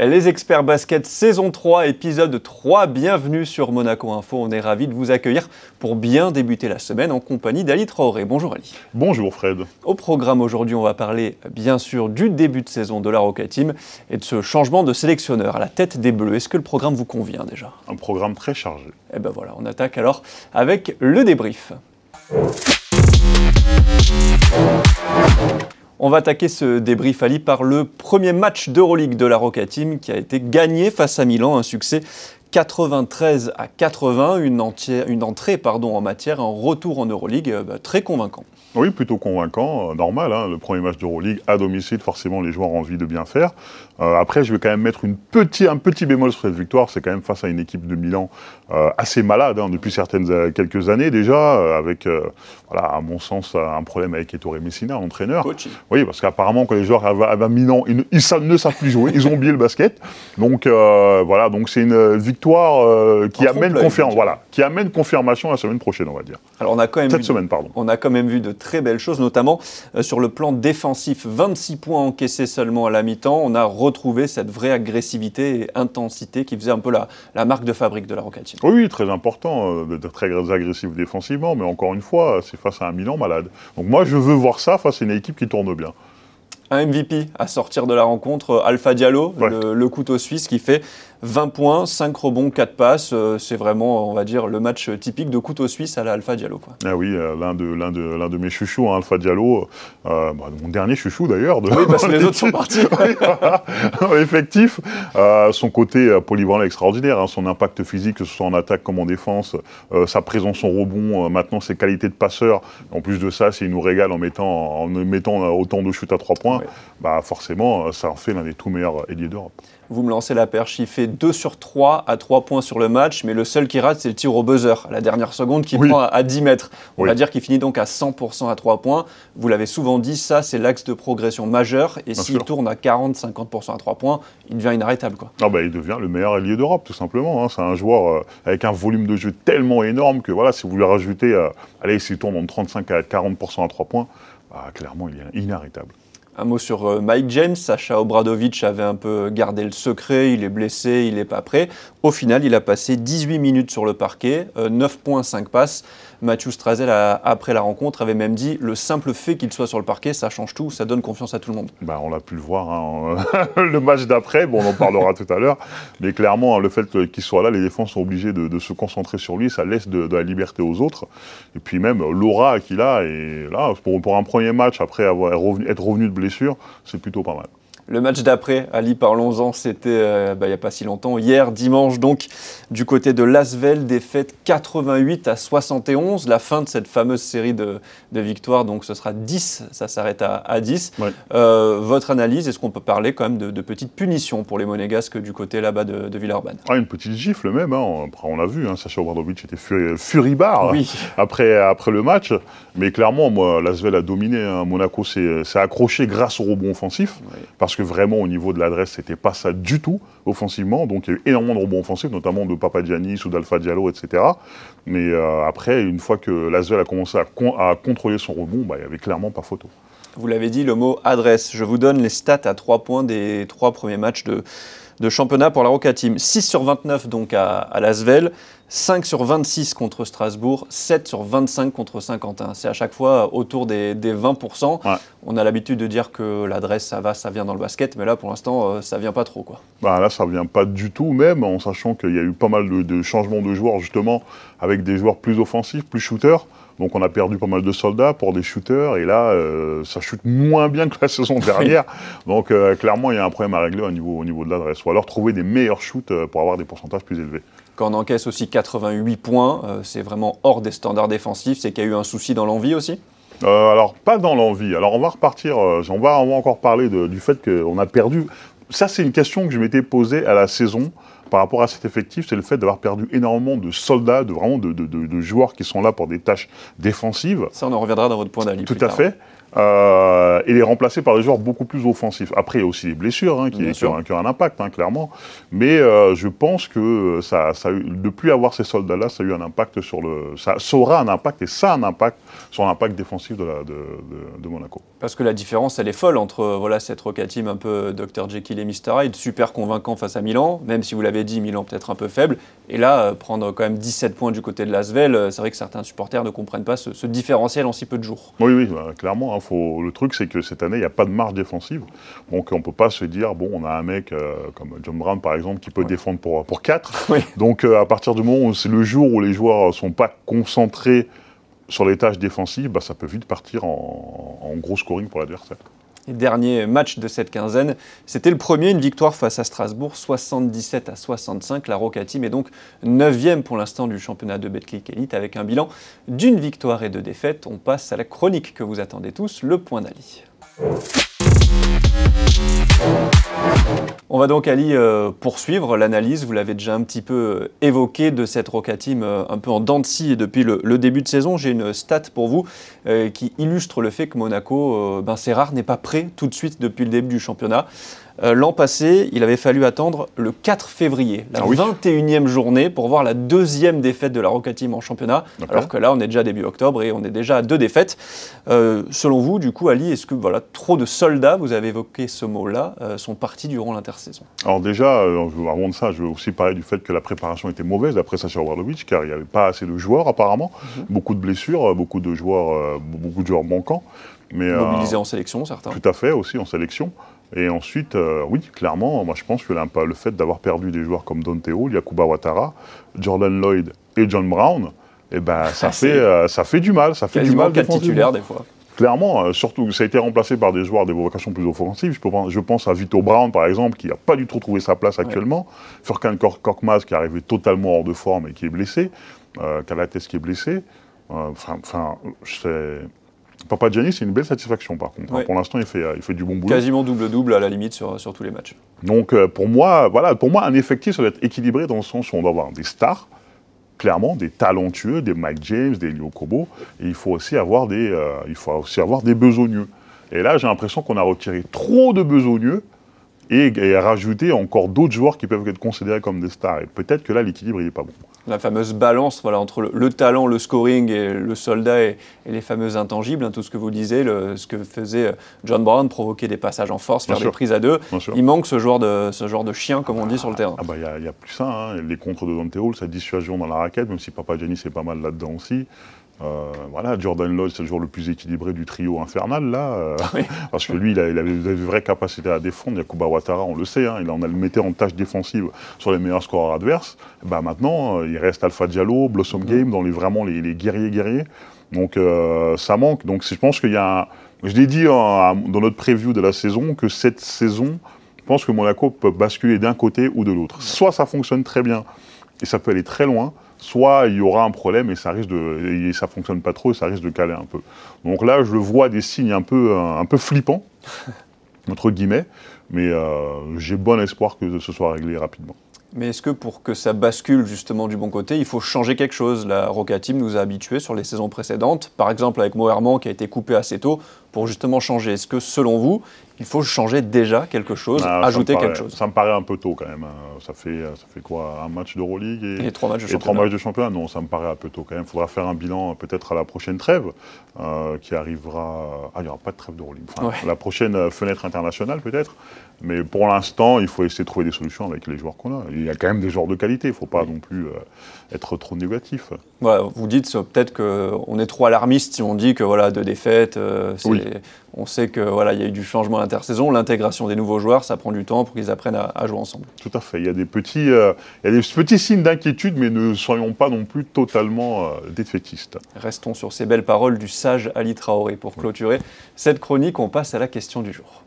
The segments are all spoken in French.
Les experts basket saison 3, épisode 3, bienvenue sur Monaco Info. On est ravis de vous accueillir pour bien débuter la semaine en compagnie d'Ali Traoré. Bonjour Ali. Bonjour Fred. Au programme aujourd'hui, on va parler bien sûr du début de saison de la Roca Team et de ce changement de sélectionneur à la tête des Bleus. Est-ce que le programme vous convient déjà? Un programme très chargé. Et ben voilà, on attaque alors avec le débrief. On va attaquer ce débrief, Ali, par le premier match d'Euroleague de la Roca Team qui a été gagné face à Milan, un succès 93-80, une entrée en matière, un retour en Euroleague très convaincant. Oui, plutôt convaincant, normal, hein, le premier match d'Euroleague à domicile, forcément les joueurs ont envie de bien faire. Après, je vais quand même mettre un petit bémol sur cette victoire, c'est quand même face à une équipe de Milan assez malade depuis quelques années déjà, avec, à mon sens, un problème avec Ettore Messina, l'entraîneur. Coach. Oui, parce qu'apparemment, quand les joueurs arrivent à Milan, ils ne savent plus jouer, ils ont oublié le basket. Donc donc c'est une victoire qui amène confirmation la semaine prochaine, on va dire. Alors on a quand même On a quand même vu de très belles choses, notamment sur le plan défensif. 26 points encaissés seulement à la mi-temps. On a retrouvé cette vraie agressivité et intensité qui faisait un peu la marque de fabrique de la Roca Team. Oui, très important d'être très agressif défensivement, mais encore une fois, c'est face à un Milan malade. Donc moi, je veux voir ça face à une équipe qui tourne bien. Un MVP à sortir de la rencontre, Alpha Diallo, ouais. le couteau suisse qui fait 20 points, 5 rebonds, 4 passes. C'est vraiment, on va dire, le match typique de couteau suisse à la Alpha Diallo, quoi. Ah oui, l'un de mes chouchous, hein, Alpha Diallo, mon dernier chouchou d'ailleurs. Oui, parce que les autres sont partis. Oui, voilà. Effectif, son côté polyvalent extraordinaire, hein, son impact physique, que ce soit en attaque comme en défense, sa présence en rebond, maintenant ses qualités de passeur. En plus de ça, s'il nous régale en mettant autant de shoots à 3 points, oui. Forcément, ça en fait l'un des tout meilleurs ailiers d'Europe. Vous me lancez la perche, il fait 2 sur 3 à 3 points sur le match, mais le seul qui rate, c'est le tir au buzzer, à la dernière seconde, qui prend à 10 mètres. On va dire qu'il finit donc à 100% à 3 points. Vous l'avez souvent dit, ça, c'est l'axe de progression majeur. Et s'il tourne à 40-50% à 3 points, il devient inarrêtable, quoi. Il devient le meilleur ailier d'Europe, tout simplement. Hein. C'est un joueur avec un volume de jeu tellement énorme que si vous lui rajoutez, s'il tourne entre 35 à 40% à 3 points, clairement, il est inarrêtable. Un mot sur Mike James. Sacha Obradovic avait un peu gardé le secret, il est blessé, il n'est pas prêt. Au final, il a passé 18 minutes sur le parquet, 9,5 passes. Mathieu Strazel, après la rencontre, avait même dit « Le simple fait qu'il soit sur le parquet, ça change tout, ça donne confiance à tout le monde. » On l'a pu le voir, hein, le match d'après, on en parlera tout à l'heure. Mais clairement, le fait qu'il soit là, les défenses sont obligées de se concentrer sur lui, ça laisse de la liberté aux autres. Et puis même, l'aura qu'il a, et là, pour un premier match, après être revenu de blessure, c'est plutôt pas mal. Le match d'après, Ali, parlons-en, c'était il n'y a pas si longtemps, hier, dimanche, donc, du côté de l'Asvel, défaite 88-71, la fin de cette fameuse série de victoires, donc ce sera 10, ça s'arrête à 10. Ouais. Votre analyse, est-ce qu'on peut parler quand même de petites punitions pour les Monégasques du côté là-bas de Villeurbanne? Une petite gifle même, hein. On l'a vu, hein, Sacha Obradovic était furibard après le match, mais clairement, moi, l'Asvel a dominé, hein. Monaco s'est accroché grâce au rebond offensif, parce que vraiment au niveau de l'adresse, c'était pas ça du tout offensivement, donc il y a eu énormément de rebonds offensifs, notamment de Papagiannis ou d'Alpha Diallo, etc. Mais après, une fois que l'Asvel a commencé à contrôler son rebond, il n'y avait clairement pas photo. Vous l'avez dit, le mot adresse. Je vous donne les stats à 3 points des 3 premiers matchs de championnat pour la Roca Team. 6 sur 29 donc à l'Asvel, 5 sur 26 contre Strasbourg, 7 sur 25 contre Saint-Quentin. C'est à chaque fois autour des 20%. Ouais. On a l'habitude de dire que l'adresse, ça vient dans le basket, mais là, pour l'instant, ça vient pas trop, quoi. Là, ça vient pas du tout, même en sachant qu'il y a eu pas mal de changements de joueurs, justement, avec des joueurs plus offensifs, plus shooters. Donc on a perdu pas mal de soldats pour des shooters, et là, ça chute moins bien que la saison dernière. Donc clairement, il y a un problème à régler au niveau de l'adresse. Ou alors trouver des meilleurs shoots pour avoir des pourcentages plus élevés. Quand on encaisse aussi 88 points, c'est vraiment hors des standards défensifs. C'est qu'il y a eu un souci dans l'envie aussi? Alors, pas dans l'envie. Alors on va repartir, on va encore parler du fait qu'on a perdu. Ça, c'est une question que je m'étais posée à la saison, par rapport à cet effectif, c'est le fait d'avoir perdu énormément de soldats, de joueurs qui sont là pour des tâches défensives. Ça, on en reviendra dans votre point d'Ali. Tout à fait. Et les remplacer par des joueurs beaucoup plus offensifs. Après, il y a aussi les blessures qui ont un impact, clairement. Mais je pense que de ne plus avoir ces soldats-là, ça a eu un impact ça aura un impact, et ça a un impact sur l'impact défensif de Monaco. Parce que la différence, elle est folle entre cette Roca Team un peu Dr Jekyll et Mr Hyde, super convaincant face à Milan, même si vous l'avez dit, Milan peut-être un peu faible. Et là, prendre quand même 17 points du côté de l'Asvel, c'est vrai que certains supporters ne comprennent pas ce différentiel en si peu de jours. Oui, clairement. Le truc, c'est que cette année, il n'y a pas de marge défensive. Donc, on ne peut pas se dire, bon, on a un mec comme John Brown, par exemple, qui peut défendre pour 4. Oui. Donc, à partir du moment où c'est le jour où les joueurs ne sont pas concentrés sur les tâches défensives, ça peut vite partir en gros scoring pour l'adversaire. Et dernier match de cette quinzaine, c'était le premier, une victoire face à Strasbourg, 77-65. La Roca Team est donc 9e pour l'instant du championnat de Betclic Elite avec un bilan d'une victoire et 2 défaites. On passe à la chronique que vous attendez tous, le point d'Ali. On va donc, Ali, poursuivre l'analyse, vous l'avez déjà un petit peu évoqué, de cette Roca Team un peu en dents de scie depuis le début de saison. J'ai une stat pour vous qui illustre le fait que Monaco, c'est rare, n'est pas prêt tout de suite depuis le début du championnat. L'an passé, il avait fallu attendre le 4 février, la 21e journée, pour voir la 2e défaite de la Roca Team en championnat, alors que là, on est déjà début octobre et on est déjà à 2 défaites. Selon vous, du coup, Ali, est-ce que trop de soldats, vous avez évoqué ce mot-là, sont partis durant l'intersaison? Alors déjà, avant de ça, je veux aussi parler du fait que la préparation était mauvaise d'après Sacha Obradovic, car il n'y avait pas assez de joueurs apparemment, beaucoup de blessures, beaucoup de joueurs manquants. Mobilisés en sélection, certains. Tout à fait, aussi en sélection. Et ensuite, oui, clairement, moi je pense que le fait d'avoir perdu des joueurs comme Dante Hall, Yacouba Ouattara, Jordan Lloyd et John Brown, ça fait du mal. Ça fait du mal titulaire des fois. Clairement, surtout, ça a été remplacé par des joueurs des vocations plus offensives. Je pense à Vito Brown, par exemple, qui n'a pas du tout trouvé sa place actuellement. Furkan Korkmaz, qui est arrivé totalement hors de forme et qui est blessé. Calates qui est blessé. Papagiannis, c'est une belle satisfaction, par contre. Pour l'instant, il fait du bon boulot. Quasiment double-double, à la limite, sur tous les matchs. Donc, pour moi, un effectif, ça doit être équilibré dans le sens où on doit avoir des stars, clairement, des talentueux, des Mike James, des Lio Kobo, et il faut aussi avoir des besogneux. Et là, j'ai l'impression qu'on a retiré trop de besogneux et rajouté encore d'autres joueurs qui peuvent être considérés comme des stars. Et peut-être que là, l'équilibre, il n'est pas bon. La fameuse balance entre le talent, le scoring et le soldat et les fameux intangibles, tout ce que vous disiez, ce que faisait John Brown, provoquer des passages en force, faire des prises à 2. Il manque ce genre de chien, comme on dit, sur le terrain. Il y a plus ça, les contres de Dante Hall, sa dissuasion dans la raquette, même si Papagiannis est pas mal là-dedans aussi. Jordan Lloyd, c'est le joueur le plus équilibré du trio infernal, là. Parce que lui, il avait de vraies capacités à défendre. Yacouba Ouattara, on le sait, il le mettait en tâche défensive sur les meilleurs scoreurs adverses. Maintenant, il reste Alpha Diallo, Blossom Game, dans les guerriers. Donc, ça manque. Donc, je pense qu'il y a je l'ai dit dans notre preview de la saison, que cette saison, je pense que Monaco peut basculer d'un côté ou de l'autre. Soit ça fonctionne très bien, et ça peut aller très loin, soit il y aura un problème et ça fonctionne pas trop et ça risque de caler un peu. Donc là, je vois des signes un peu flippants, entre guillemets, mais j'ai bon espoir que ce soit réglé rapidement. Mais est-ce que pour que ça bascule justement du bon côté, il faut changer quelque chose? La Roca Team nous a habitués sur les saisons précédentes, par exemple avec Mo Herman qui a été coupé assez tôt, pour justement changer. Est-ce que selon vous, il faut changer déjà quelque chose, ajouter quelque chose? Ça me paraît un peu tôt quand même. Ça fait quoi, un match d'Euroleague et 3 matchs de championnat. 3 matchs de championnat? Non, ça me paraît un peu tôt quand même. Il faudra faire un bilan peut-être à la prochaine trêve qui arrivera. Il n'y aura pas de trêve d'Euroleague. La prochaine fenêtre internationale peut-être. Mais pour l'instant, il faut essayer de trouver des solutions avec les joueurs qu'on a. Il y a quand même des joueurs de qualité. Il ne faut pas non plus être trop négatif. Vous dites peut-être qu'on est trop alarmiste si on dit que 2 défaites. On sait qu'il y a eu du changement à l'intersaison, l'intégration des nouveaux joueurs, ça prend du temps pour qu'ils apprennent à jouer ensemble. Tout à fait. Il y a des petits signes d'inquiétude, mais ne soyons pas non plus totalement défaitistes. Restons sur ces belles paroles du sage Ali Traoré. Pour clôturer cette chronique, on passe à la question du jour.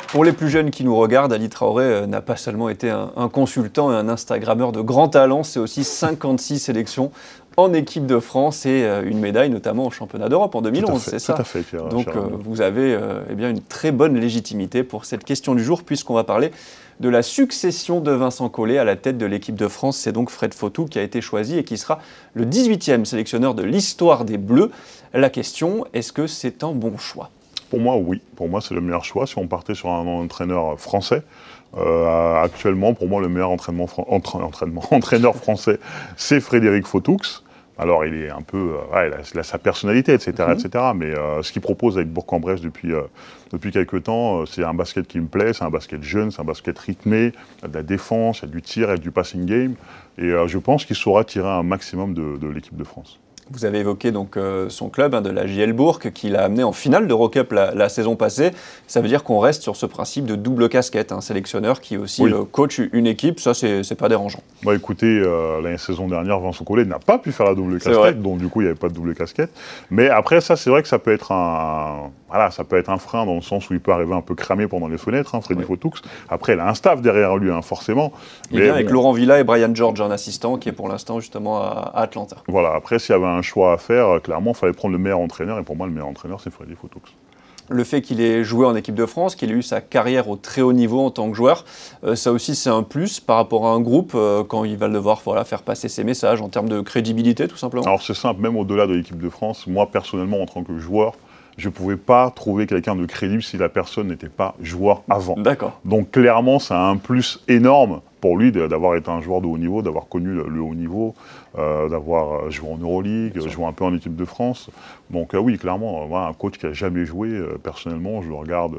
Pour les plus jeunes qui nous regardent, Ali Traoré n'a pas seulement été un consultant et un Instagrammeur de grand talent, c'est aussi 56 sélections. en équipe de France et une médaille notamment au championnat d'Europe en 2011, c'est ça? Tout à fait, Pierre. Donc vous avez eh bien, une très bonne légitimité pour cette question du jour, puisqu'on va parler de la succession de Vincent Collet à la tête de l'équipe de France. C'est donc Fred Fautou qui a été choisi et qui sera le 18e sélectionneur de l'histoire des Bleus. La question, est-ce que c'est un bon choix? Pour moi, oui. Pour moi, c'est le meilleur choix. Si on partait sur un entraîneur français, actuellement, pour moi, le meilleur entraîneur français, c'est Frédéric Fautoux. Alors, il est un peu, il a sa personnalité, etc., etc. Mais ce qu'il propose avec Bourg-en-Bresse depuis quelques temps, c'est un basket qui me plaît. C'est un basket jeune, c'est un basket rythmé. Il y a de la défense, il y a du tir, il y a du passing game. Et je pense qu'il saura tirer un maximum de l'équipe de France. Vous avez évoqué donc son club de la JL Bourg qui l'a amené en finale d'Eurocup la saison passée. Ça veut dire qu'on reste sur ce principe de double casquette, un sélectionneur qui aussi coach une équipe, ça c'est pas dérangeant. Bah écoutez, la saison dernière, Vincent Collet n'a pas pu faire la double casquette, donc du coup il n'y avait pas de double casquette. Mais après ça, c'est vrai que ça peut être un frein dans le sens où il peut arriver un peu cramé pendant les fenêtres, Freddy Fautoux. Après, il a un staff derrière lui, forcément. Il vient avec Laurent Villa et Brian George, un assistant qui est pour l'instant justement à Atlanta. Voilà, après s'il y avait un choix à faire, clairement, il fallait prendre le meilleur entraîneur, et pour moi, le meilleur entraîneur, c'est Freddy Fautoux. Le fait qu'il ait joué en équipe de France, qu'il ait eu sa carrière au très haut niveau en tant que joueur, ça aussi c'est un plus par rapport à un groupe quand il va devoir faire passer ses messages en termes de crédibilité tout simplement. Alors c'est simple, même au-delà de l'équipe de France, moi personnellement en tant que joueur, je ne pouvais pas trouver quelqu'un de crédible si la personne n'était pas joueur avant. D'accord. Donc clairement, ça a un plus énorme pour lui d'avoir été un joueur de haut niveau, d'avoir connu le haut niveau, d'avoir joué en Euroleague, joué un peu en équipe de France. Donc oui, clairement, un coach qui n'a jamais joué, personnellement, je le regarde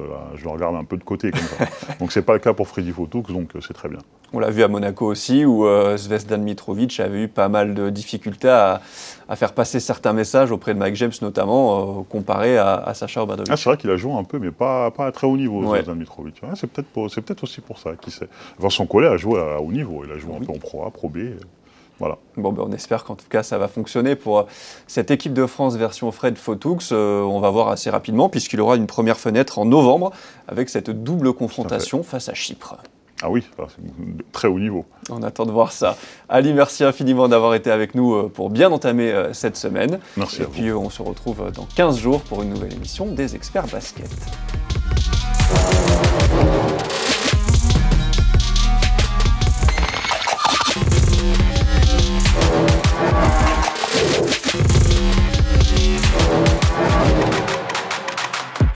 un peu de côté comme ça. Donc c'est pas le cas pour Freddy Fautoux, donc c'est très bien. On l'a vu à Monaco aussi, où Zvezdan Mitrovic avait eu pas mal de difficultés à faire passer certains messages auprès de Mike James notamment, comparé à Sacha Obradovic. C'est vrai qu'il a joué un peu, mais pas à très haut niveau, Zvezdan Mitrovic. C'est peut-être aussi pour ça, qui sait. Vincent Collet a joué à haut niveau, il a joué un peu en Pro A, Pro B. Voilà. Bon, on espère qu'en tout cas ça va fonctionner pour cette équipe de France version Fred Fautoux. On va voir assez rapidement puisqu'il aura une première fenêtre en novembre avec cette double confrontation face à Chypre. Ah oui, c'est très haut niveau. On attend de voir ça. Ali, merci infiniment d'avoir été avec nous pour bien entamer cette semaine. Merci à vous. Et puis on se retrouve dans 15 jours pour une nouvelle émission des Experts Basket.